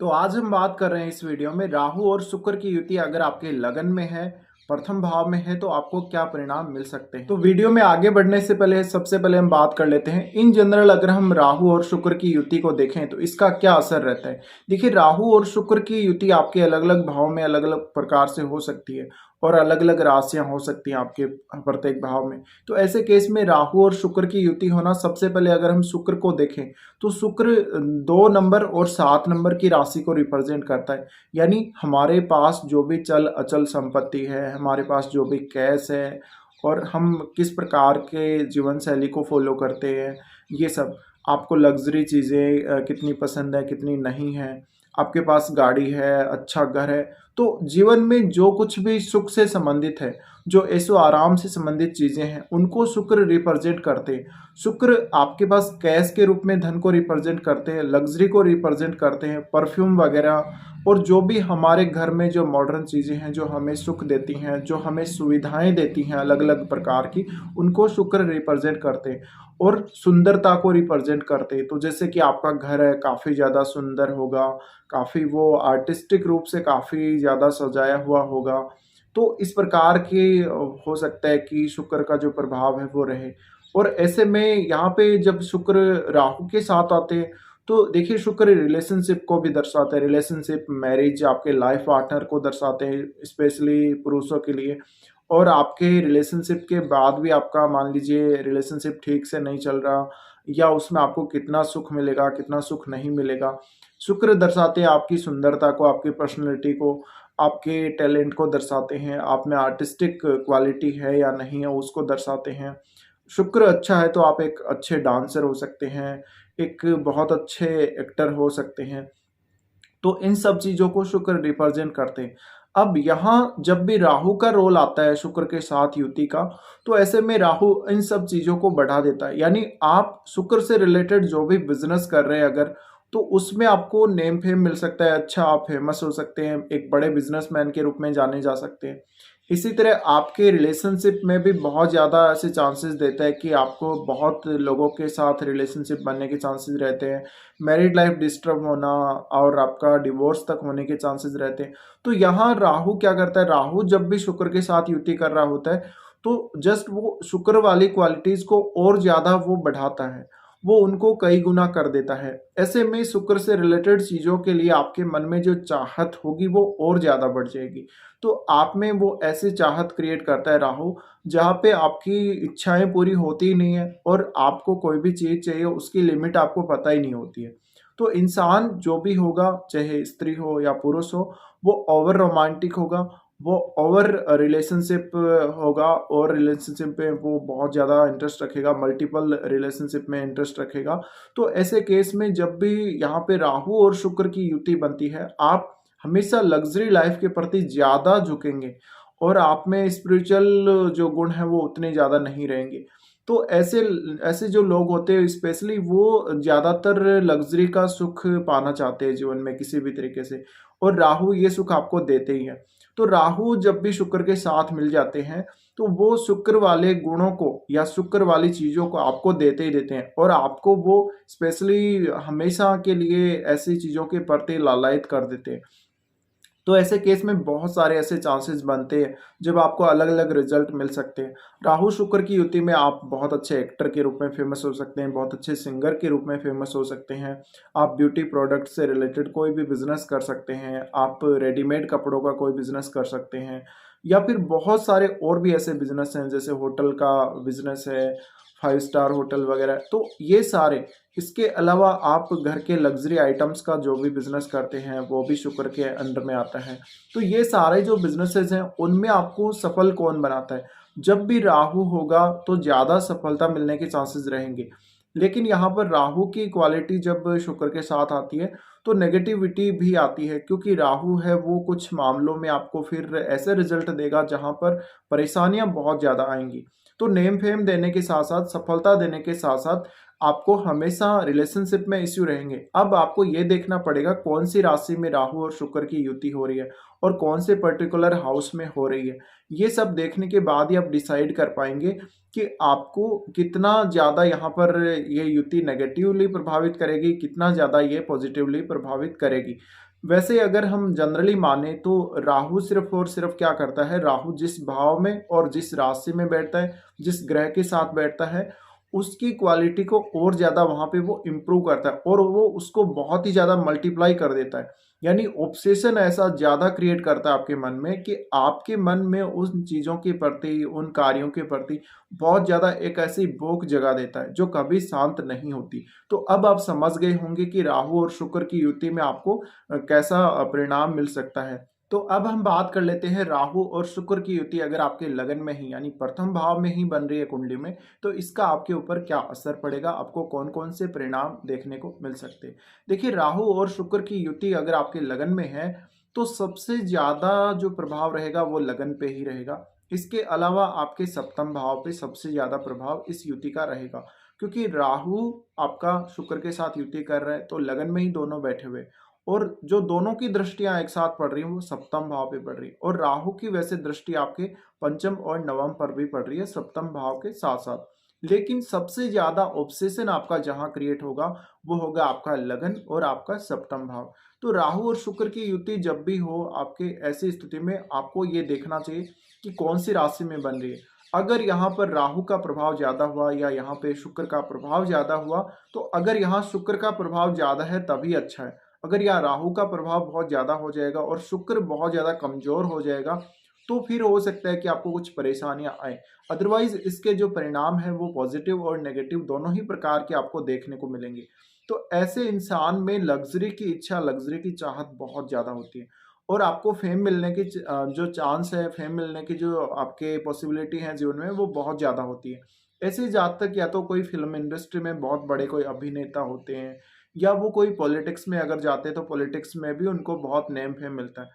तो आज हम बात कर रहे हैं इस वीडियो में राहु और शुक्र की युति अगर आपके लगन में है, प्रथम भाव में है तो आपको क्या परिणाम मिल सकते हैं। तो वीडियो में आगे बढ़ने से पहले सबसे पहले हम बात कर लेते हैं इन जनरल अगर हम राहु और शुक्र की युति को देखें तो इसका क्या असर रहता है। देखिए, राहु और शुक्र की युति आपके अलग अलग भाव में अलग अलग प्रकार से हो सकती है और अलग अलग राशियां हो सकती हैं आपके प्रत्येक भाव में। तो ऐसे केस में राहु और शुक्र की युति होना, सबसे पहले अगर हम शुक्र को देखें तो शुक्र 2 नंबर और 7 नंबर की राशि को रिप्रेजेंट करता है। यानी हमारे पास जो भी चल अचल संपत्ति है, हमारे पास जो भी कैश है और हम किस प्रकार के जीवन शैली को फॉलो करते हैं, ये सब आपको लग्जरी चीज़ें कितनी पसंद है कितनी नहीं है, आपके पास गाड़ी है, अच्छा घर है, तो जीवन में जो कुछ भी सुख से संबंधित है, जो ऐशो आराम से संबंधित चीज़ें हैं, उनको शुक्र रिप्रेजेंट करते हैं। शुक्र आपके पास कैश के रूप में धन को रिप्रेजेंट करते हैं, लग्जरी को रिप्रेजेंट करते हैं, परफ्यूम वगैरह और जो भी हमारे घर में जो मॉडर्न चीज़ें हैं जो हमें सुख देती हैं, जो हमें सुविधाएं देती हैं अलग अलग प्रकार की, उनको शुक्र रिप्रेजेंट करते हैं और सुंदरता को रिप्रेजेंट करते हैं। तो जैसे कि आपका घर है काफ़ी ज़्यादा सुंदर होगा, काफ़ी वो आर्टिस्टिक रूप से काफ़ी ज़्यादा सजाया हुआ होगा, तो इस प्रकार के हो सकता है कि शुक्र का जो प्रभाव है वो रहे। और ऐसे में यहाँ पे जब शुक्र राहु के साथ आते हैं तो देखिए, शुक्र रिलेशनशिप को भी दर्शाता है, रिलेशनशिप, मैरिज, आपके लाइफ पार्टनर को दर्शाते हैं स्पेशली पुरुषों के लिए। और आपके रिलेशनशिप के बाद भी आपका मान लीजिए रिलेशनशिप ठीक से नहीं चल रहा या उसमें आपको कितना सुख मिलेगा कितना सुख नहीं मिलेगा, शुक्र दर्शाते हैं आपकी सुंदरता को, आपकी पर्सनैलिटी को, आपके टैलेंट को दर्शाते हैं, आप में आर्टिस्टिक क्वालिटी है या नहीं है उसको दर्शाते हैं। शुक्र अच्छा है तो आप एक अच्छे डांसर हो सकते हैं, एक बहुत अच्छे एक्टर हो सकते हैं। तो इन सब चीज़ों को शुक्र रिप्रेजेंट करते हैं। अब यहाँ जब भी राहु का रोल आता है शुक्र के साथ युति का, तो ऐसे में राहु इन सब चीज़ों को बढ़ा देता है। यानी आप शुक्र से रिलेटेड जो भी बिजनेस कर रहे हैं अगर, तो उसमें आपको नेम फेम मिल सकता है, अच्छा आप फेमस हो सकते हैं, एक बड़े बिजनेसमैन के रूप में जाने जा सकते हैं। इसी तरह आपके रिलेशनशिप में भी बहुत ज़्यादा ऐसे चांसेस देता है कि आपको बहुत लोगों के साथ रिलेशनशिप बनने के चांसेस रहते हैं, मैरिड लाइफ डिस्टर्ब होना और आपका डिवोर्स तक होने के चांसेस रहते हैं। तो यहाँ राहु क्या करता है, राहु जब भी शुक्र के साथ युति कर रहा होता है तो जस्ट वो शुक्र वाली क्वालिटीज़ को और ज़्यादा वो बढ़ाता है, वो उनको कई गुना कर देता है। ऐसे में शुक्र से रिलेटेड चीज़ों के लिए आपके मन में जो चाहत होगी वो और ज़्यादा बढ़ जाएगी। तो आप में वो ऐसी चाहत क्रिएट करता है राहु, जहाँ पे आपकी इच्छाएँ पूरी होती ही नहीं है और आपको कोई भी चीज़ चाहिए उसकी लिमिट आपको पता ही नहीं होती है। तो इंसान जो भी होगा, चाहे स्त्री हो या पुरुष हो, वो ओवर रोमांटिक होगा, वो ओवर रिलेशनशिप होगा और रिलेशनशिप में वो बहुत ज़्यादा इंटरेस्ट रखेगा, मल्टीपल रिलेशनशिप में इंटरेस्ट रखेगा। तो ऐसे केस में जब भी यहाँ पे राहु और शुक्र की युति बनती है, आप हमेशा लग्जरी लाइफ के प्रति ज़्यादा झुकेंगे और आप में स्पिरिचुअल जो गुण है वो उतने ज़्यादा नहीं रहेंगे। तो ऐसे ऐसे जो लोग होते हैं स्पेशली वो ज़्यादातर लग्जरी का सुख पाना चाहते हैं जीवन में किसी भी तरीके से, और राहु ये सुख आपको देते ही हैं। तो राहु जब भी शुक्र के साथ मिल जाते हैं तो वो शुक्र वाले गुणों को या शुक्र वाली चीज़ों को आपको देते ही देते हैं और आपको वो स्पेशली हमेशा के लिए ऐसी चीज़ों के प्रति लालायित कर देते हैं। तो ऐसे केस में बहुत सारे ऐसे चांसेस बनते हैं जब आपको अलग अलग रिजल्ट मिल सकते हैं। राहु शुक्र की युति में आप बहुत अच्छे एक्टर के रूप में फेमस हो सकते हैं, बहुत अच्छे सिंगर के रूप में फेमस हो सकते हैं, आप ब्यूटी प्रोडक्ट से रिलेटेड कोई भी बिजनेस कर सकते हैं, आप रेडीमेड कपड़ों का कोई बिजनेस कर सकते हैं या फिर बहुत सारे और भी ऐसे बिजनेस हैं जैसे होटल का बिजनेस है, 5 स्टार होटल वगैरह। तो ये सारे, इसके अलावा आप घर के लग्जरी आइटम्स का जो भी बिजनेस करते हैं वो भी शुक्र के अंडर में आता है। तो ये सारे जो बिजनेसेस हैं उनमें आपको सफल कौन बनाता है, जब भी राहु होगा तो ज़्यादा सफलता मिलने के चांसेस रहेंगे। लेकिन यहाँ पर राहु की क्वालिटी जब शुक्र के साथ आती है तो नेगेटिविटी भी आती है, क्योंकि राहु है वो कुछ मामलों में आपको फिर ऐसे रिजल्ट देगा जहाँ पर परेशानियाँ बहुत ज़्यादा आएंगी। तो नेम फेम देने के साथ साथ, सफलता देने के साथ साथ आपको हमेशा रिलेशनशिप में इश्यू रहेंगे। अब आपको ये देखना पड़ेगा कौन सी राशि में राहु और शुक्र की युति हो रही है और कौन से पर्टिकुलर हाउस में हो रही है। ये सब देखने के बाद ही आप डिसाइड कर पाएंगे कि आपको कितना ज़्यादा यहाँ पर ये युति नेगेटिवली प्रभावित करेगी, कितना ज़्यादा ये पॉजिटिवली प्रभावित करेगी। वैसे अगर हम जनरली माने तो राहु सिर्फ और सिर्फ क्या करता है, राहु जिस भाव में और जिस राशि में बैठता है, जिस ग्रह के साथ बैठता है, उसकी क्वालिटी को और ज़्यादा वहाँ पे वो इम्प्रूव करता है और वो उसको बहुत ही ज़्यादा मल्टीप्लाई कर देता है। यानी ऑब्सेशन ऐसा ज़्यादा क्रिएट करता है आपके मन में कि आपके मन में उन चीज़ों के प्रति, उन कार्यों के प्रति बहुत ज़्यादा एक ऐसी भूख जगा देता है जो कभी शांत नहीं होती। तो अब आप समझ गए होंगे कि राहु और शुक्र की युति में आपको कैसा परिणाम मिल सकता है। तो अब हम बात कर लेते हैं राहु और शुक्र की युति अगर आपके लगन में ही यानी प्रथम भाव में ही बन रही है कुंडली में, तो इसका आपके ऊपर क्या असर पड़ेगा, आपको कौन कौन से परिणाम देखने को मिल सकते हैं। देखिए, राहु और शुक्र की युति अगर आपके लगन में है तो सबसे ज्यादा जो प्रभाव रहेगा वो लगन पे ही रहेगा। इसके अलावा आपके सप्तम भाव पे सबसे ज्यादा प्रभाव इस युति का रहेगा, क्योंकि राहु आपका शुक्र के साथ युति कर रहा है तो लगन में ही दोनों बैठे हुए, और जो दोनों की दृष्टियां एक साथ पड़ रही हैं वो सप्तम भाव पे पड़ रही है, और राहु की वैसे दृष्टि आपके पंचम और नवम पर भी पड़ रही है सप्तम भाव के साथ साथ। लेकिन सबसे ज्यादा ऑब्सेशन आपका जहां क्रिएट होगा वो होगा आपका लगन और आपका सप्तम भाव। तो राहु और शुक्र की युति जब भी हो आपके, ऐसी स्थिति में आपको ये देखना चाहिए कि कौन सी राशि में बन रही है। अगर यहाँ पर राहु का प्रभाव ज्यादा हुआ या यहाँ पे शुक्र का प्रभाव ज्यादा हुआ, तो अगर यहाँ शुक्र का प्रभाव ज्यादा है तभी अच्छा है। अगर यहाँ राहु का प्रभाव बहुत ज्यादा हो जाएगा और शुक्र बहुत ज्यादा कमजोर हो जाएगा, तो फिर हो सकता है कि आपको कुछ परेशानियां आए। अदरवाइज इसके जो परिणाम है वो पॉजिटिव और नेगेटिव दोनों ही प्रकार के आपको देखने को मिलेंगे। तो ऐसे इंसान में लग्जरी की इच्छा, लग्जरी की चाहत बहुत ज्यादा होती है, और आपको फेम मिलने की जो चांस है, फेम मिलने की जो आपके पॉसिबिलिटी है जीवन में, वो बहुत ज्यादा होती है। ऐसे जातक या तो कोई फिल्म इंडस्ट्री में बहुत बड़े कोई अभिनेता होते हैं, या वो कोई पॉलिटिक्स में अगर जाते हैं तो पॉलिटिक्स में भी उनको बहुत नेम फेम मिलता है।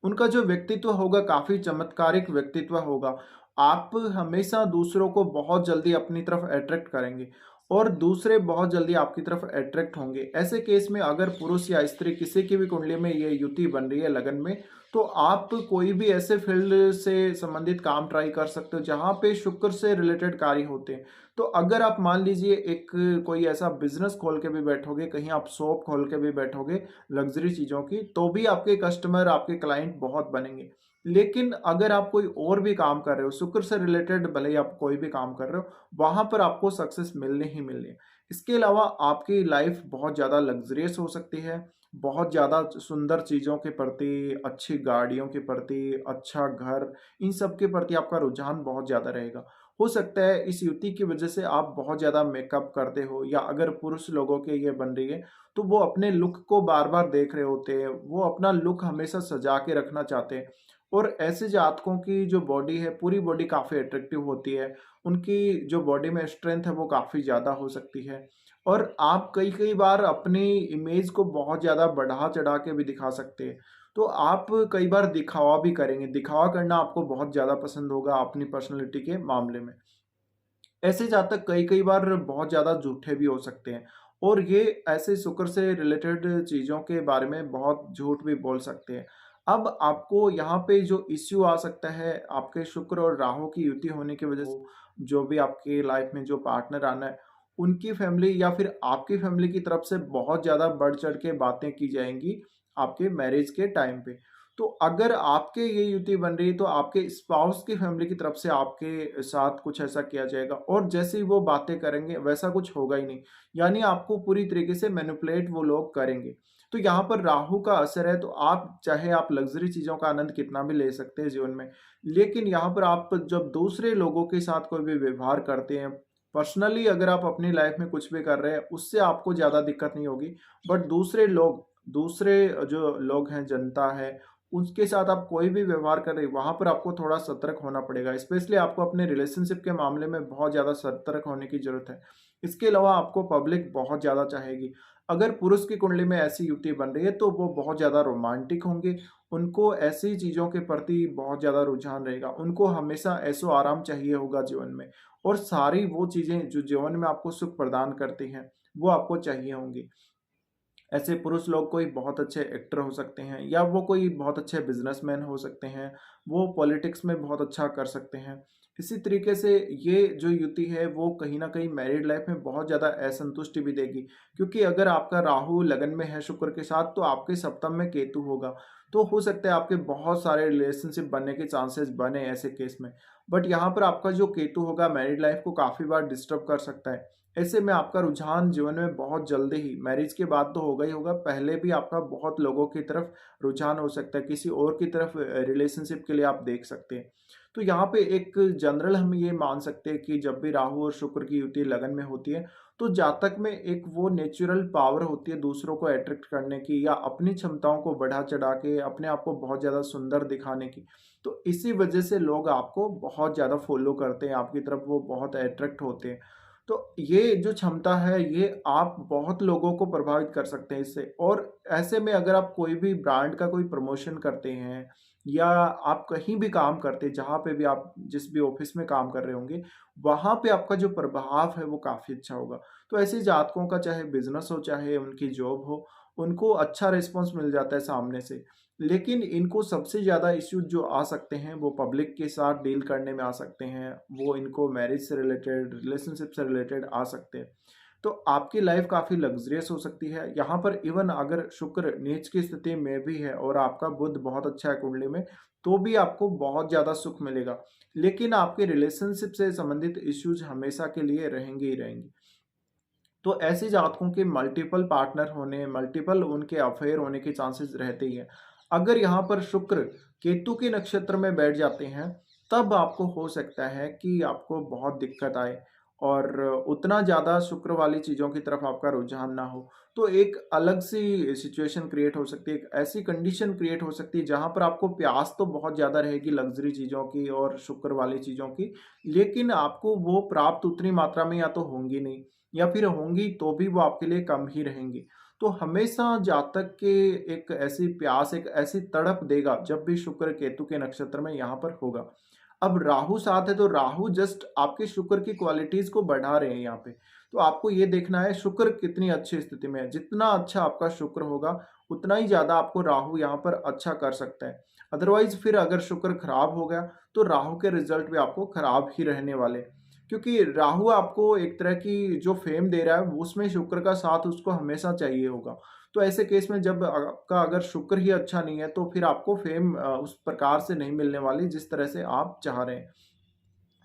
उनका जो व्यक्तित्व होगा काफी चमत्कारिक व्यक्तित्व होगा। आप हमेशा दूसरों को बहुत जल्दी अपनी तरफ अट्रैक्ट करेंगे और दूसरे बहुत जल्दी आपकी तरफ अट्रैक्ट होंगे। ऐसे केस में अगर पुरुष या स्त्री किसी की भी कुंडली में ये युति बन रही है लगन में, तो आप कोई भी ऐसे फील्ड से संबंधित काम ट्राई कर सकते हो जहां पे शुक्र से रिलेटेड कार्य होते हैं। तो अगर आप मान लीजिए एक कोई ऐसा बिजनेस खोल के भी बैठोगे, कहीं आप शॉप खोल के भी बैठोगे लग्जरी चीजों की, तो भी आपके कस्टमर, आपके क्लाइंट बहुत बनेंगे। लेकिन अगर आप कोई और भी काम कर रहे हो शुक्र से रिलेटेड, भले ही आप कोई भी काम कर रहे हो, वहां पर आपको सक्सेस मिलने ही मिलनी है। इसके अलावा आपकी लाइफ बहुत ज्यादा लग्जरियस हो सकती है, बहुत ज्यादा सुंदर चीजों के प्रति, अच्छी गाड़ियों के प्रति, अच्छा घर, इन सब के प्रति आपका रुझान बहुत ज्यादा रहेगा। हो सकता है इस युति की वजह से आप बहुत ज्यादा मेकअप करते हो, या अगर पुरुष लोगों के ये बन रही है तो वो अपने लुक को बार बार देख रहे होते हैं, वो अपना लुक हमेशा सजा के रखना चाहते हैं। और ऐसे जातकों की जो बॉडी है, पूरी बॉडी काफी अट्रैक्टिव होती है, उनकी जो बॉडी में स्ट्रेंथ है वो काफी ज्यादा हो सकती है। और आप कई कई बार अपनी इमेज को बहुत ज्यादा बढ़ा चढ़ा के भी दिखा सकते हैं। तो आप कई बार दिखावा भी करेंगे, दिखावा करना आपको बहुत ज्यादा पसंद होगा अपनी पर्सनैलिटी के मामले में। ऐसे जातक कई कई बार बहुत ज्यादा झूठे भी हो सकते हैं, और ये ऐसे शुक्र से रिलेटेड चीजों के बारे में बहुत झूठ भी बोल सकते हैं। अब आपको यहाँ पे जो इश्यू आ सकता है, आपके शुक्र और राहु की युति होने की वजह से जो भी आपकी लाइफ में जो पार्टनर आना है, उनकी फैमिली या फिर आपकी फैमिली की तरफ से बहुत ज्यादा बढ़ चढ़ के बातें की जाएंगी आपके मैरिज के टाइम पे। तो अगर आपके ये युति बन रही है तो आपके स्पाउस की फैमिली की तरफ से आपके साथ कुछ ऐसा किया जाएगा, और जैसे ही वो बातें करेंगे वैसा कुछ होगा ही नहीं। यानी आपको पूरी तरीके से मैनिपुलेट वो लोग करेंगे। तो यहाँ पर राहु का असर है, तो आप चाहे आप लग्जरी चीजों का आनंद कितना भी ले सकते हैं जीवन में, लेकिन यहाँ पर आप जब दूसरे लोगों के साथ कोई भी व्यवहार करते हैं, पर्सनली अगर आप अपनी लाइफ में कुछ भी कर रहे हैं उससे आपको ज्यादा दिक्कत नहीं होगी, बट दूसरे लोग, दूसरे जो लोग हैं, जनता है, उसके साथ आप कोई भी व्यवहार कर रहे हैं, वहां पर आपको थोड़ा सतर्क होना पड़ेगा। स्पेशली आपको अपने रिलेशनशिप के मामले में बहुत ज्यादा सतर्क होने की जरूरत है। इसके अलावा आपको पब्लिक बहुत ज्यादा चाहेगी। अगर पुरुष की कुंडली में ऐसी युति बन रही है तो वो बहुत ज्यादा रोमांटिक होंगे, उनको ऐसी चीजों के प्रति बहुत ज्यादा रुझान रहेगा, उनको हमेशा ऐसो आराम चाहिए होगा जीवन में, और सारी वो चीज़ें जो जीवन में आपको सुख प्रदान करती हैं, वो आपको चाहिए होंगी। ऐसे पुरुष लोग कोई बहुत अच्छे एक्टर हो सकते हैं या वो कोई बहुत अच्छे बिजनेसमैन हो सकते हैं, वो पॉलिटिक्स में बहुत अच्छा कर सकते हैं। इसी तरीके से ये जो युति है वो कहीं न कहीं मैरिड लाइफ में बहुत ज़्यादा असंतुष्टि भी देगी, क्योंकि अगर आपका राहु लगन में है शुक्र के साथ तो आपके सप्तम में केतु होगा। तो हो सकता है आपके बहुत सारे रिलेशनशिप बनने के चांसेस बने ऐसे केस में। बट यहाँ पर आपका जो केतु होगा मैरिड लाइफ को काफ़ी बार डिस्टर्ब कर सकता है। ऐसे में आपका रुझान जीवन में बहुत जल्दी ही मैरिज के बाद तो होगा ही होगा, पहले भी आपका बहुत लोगों की तरफ रुझान हो सकता है, किसी और की तरफ रिलेशनशिप के लिए आप देख सकते हैं। तो यहाँ पे एक जनरल हम ये मान सकते हैं कि जब भी राहु और शुक्र की युति लगन में होती है, तो जातक में एक वो नेचुरल पावर होती है दूसरों को अट्रैक्ट करने की या अपनी क्षमताओं को बढ़ा चढ़ा के अपने आप को बहुत ज़्यादा सुंदर दिखाने की। तो इसी वजह से लोग आपको बहुत ज़्यादा फॉलो करते हैं, आपकी तरफ वो बहुत अट्रैक्ट होते हैं। तो ये जो क्षमता है ये आप बहुत लोगों को प्रभावित कर सकते हैं इससे। और ऐसे में अगर आप कोई भी ब्रांड का कोई प्रमोशन करते हैं या आप कहीं भी काम करते हैं, जहाँ पे भी आप जिस भी ऑफिस में काम कर रहे होंगे, वहाँ पे आपका जो प्रभाव है वो काफ़ी अच्छा होगा। तो ऐसे जातकों का चाहे बिजनेस हो चाहे उनकी जॉब हो, उनको अच्छा रिस्पॉन्स मिल जाता है सामने से। लेकिन इनको सबसे ज़्यादा इश्यूज जो आ सकते हैं वो पब्लिक के साथ डील करने में आ सकते हैं, वो इनको मैरिज से रिलेटेड, रिलेशनशिप से रिलेटेड आ सकते हैं। तो आपकी लाइफ काफ़ी लग्ज़रियस हो सकती है। यहाँ पर इवन अगर शुक्र नीच की स्थिति में भी है और आपका बुध बहुत अच्छा है कुंडली में, तो भी आपको बहुत ज़्यादा सुख मिलेगा। लेकिन आपके रिलेशनशिप से संबंधित इश्यूज हमेशा के लिए रहेंगे ही रहेंगे। तो ऐसे जातकों के मल्टीपल पार्टनर होने, मल्टीपल उनके अफेयर होने के चांसेस रहते ही हैं। अगर यहाँ पर शुक्र केतु के नक्षत्र में बैठ जाते हैं, तब आपको हो सकता है कि आपको बहुत दिक्कत आए और उतना ज़्यादा शुक्र वाली चीज़ों की तरफ आपका रुझान ना हो। तो एक अलग सी सिचुएशन क्रिएट हो सकती है, एक ऐसी कंडीशन क्रिएट हो सकती है जहाँ पर आपको प्यास तो बहुत ज़्यादा रहेगी लग्ज़री चीज़ों की और शुक्र वाली चीज़ों की, लेकिन आपको वो प्राप्त उतनी मात्रा में या तो होंगी नहीं या फिर होंगी तो भी वो आपके लिए कम ही रहेंगी। तो हमेशा जातक के एक ऐसी प्यास, एक ऐसी तड़प देगा जब भी शुक्र केतु के नक्षत्र में यहाँ पर होगा। अब राहु साथ है तो राहु जस्ट आपके शुक्र की क्वालिटीज को बढ़ा रहे हैं यहाँ पे। तो आपको ये देखना है शुक्र कितनी अच्छी स्थिति में है। जितना अच्छा आपका शुक्र होगा उतना ही ज्यादा आपको राहु यहाँ पर अच्छा कर सकता है। अदरवाइज फिर अगर शुक्र खराब हो गया तो राहु के रिजल्ट भी आपको खराब ही रहने वाले हैं। क्योंकि राहु आपको एक तरह की जो फेम दे रहा है उसमें शुक्र का साथ उसको हमेशा चाहिए होगा। तो ऐसे केस में जब आपका अगर शुक्र ही अच्छा नहीं है तो फिर आपको फेम उस प्रकार से नहीं मिलने वाली जिस तरह से आप चाह रहे हैं।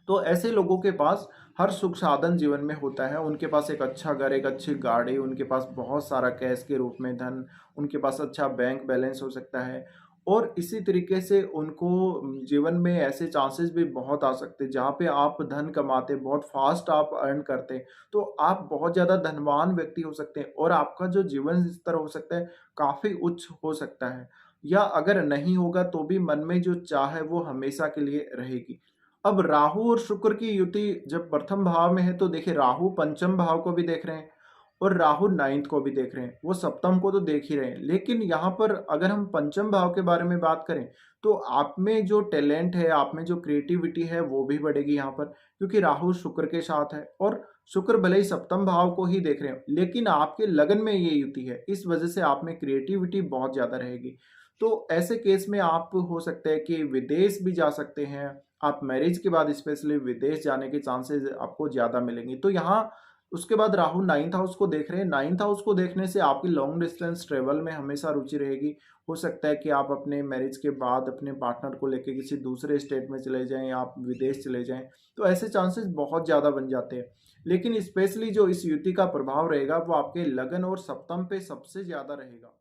तो ऐसे लोगों के पास हर सुख साधन जीवन में होता है। उनके पास एक अच्छा घर, एक अच्छी गाड़ी, उनके पास बहुत सारा कैश के रूप में धन, उनके पास अच्छा बैंक बैलेंस हो सकता है। और इसी तरीके से उनको जीवन में ऐसे चांसेस भी बहुत आ सकते हैं जहाँ पे आप धन कमाते, बहुत फास्ट आप अर्न करते, तो आप बहुत ज़्यादा धनवान व्यक्ति हो सकते हैं और आपका जो जीवन स्तर हो सकता है काफ़ी उच्च हो सकता है। या अगर नहीं होगा तो भी मन में जो चाह है वो हमेशा के लिए रहेगी। अब राहु और शुक्र की युति जब प्रथम भाव में है तो देखिए राहु पंचम भाव को भी देख रहे हैं और राहु नाइन्थ को भी देख रहे हैं, वो सप्तम को तो देख ही रहे हैं। लेकिन यहाँ पर अगर हम पंचम भाव के बारे में बात करें तो आप में जो टैलेंट है, आप में जो क्रिएटिविटी है वो भी बढ़ेगी यहाँ पर, क्योंकि राहु शुक्र के साथ है और शुक्र भले ही सप्तम भाव को ही देख रहे हो लेकिन आपके लगन में ये युति है, इस वजह से आप में क्रिएटिविटी बहुत ज्यादा रहेगी। तो ऐसे केस में आप हो सकते हैं कि विदेश भी जा सकते हैं। आप मैरिज के बाद स्पेशली विदेश जाने के चांसेस आपको ज़्यादा मिलेंगे। तो यहाँ उसके बाद राहु नाइन्थ हाउस को देख रहे हैं। नाइन्थ हाउस को देखने से आपकी लॉन्ग डिस्टेंस ट्रेवल में हमेशा रुचि रहेगी। हो सकता है कि आप अपने मैरिज के बाद अपने पार्टनर को लेके किसी दूसरे स्टेट में चले जाएं या आप विदेश चले जाएं, तो ऐसे चांसेस बहुत ज़्यादा बन जाते हैं। लेकिन स्पेशली जो इस युति का प्रभाव रहेगा वो आपके लगन और सप्तम पे सबसे ज़्यादा रहेगा।